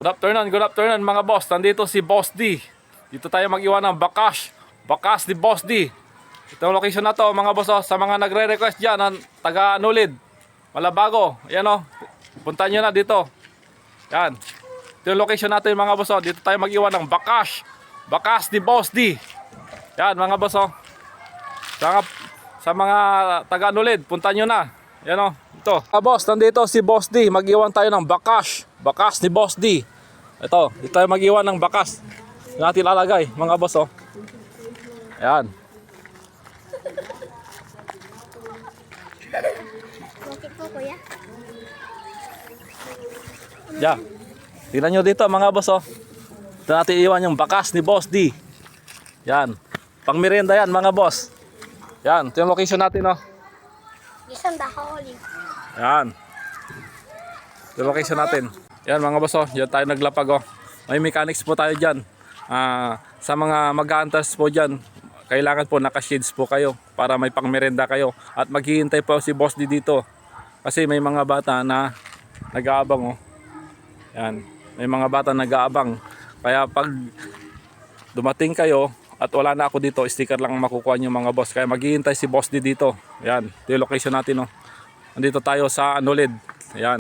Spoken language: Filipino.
Good afternoon mga boss. Nandito si Boss D. Dito tayo mag-iwan ng Bakas ni Boss D. Itong location na to mga boss, sa mga nagre-request dyan ng taga Nulid, Malabago, ayan o, punta nyo na dito. Yan. Ito yung location natin mga boss. Dito tayo mag-iwan ng Bakas ni Boss D. Yan mga boss. Sa mga taga Nulid, punta nyo na. Yan o, ito. Boss, nandito si Boss D. Mag-iwan tayo ng Bakas ni Boss D. Ito, dito tayo mag-iwan ng bakas. Yung natin lalagay, mga boss. Ayan. Bakit po, kuya? Yeah. Tingnan nyo dito, mga boss. Dito natin iwan yung bakas ni Boss D. Yan. Pang merienda yan, mga boss. Yan, ito yung location natin. Isang daholi. Yan. Ito yung location natin. Yan mga boss, diyan tayo naglapag. May mechanics po tayo dyan. Sa mga mag-aantas po dyan, kailangan po naka-shades po kayo para may pangmerenda kayo. At maghihintay po si Boss D dito. Kasi may mga bata na nag-aabang. Yan. May mga bata nag-aabang. Kaya pag dumating kayo at wala na ako dito, sticker lang makukuha nyo mga boss. Kaya maghihintay si Boss D dito. Yan. Ito yung location natin. Nandito tayo sa Nulid. Yan.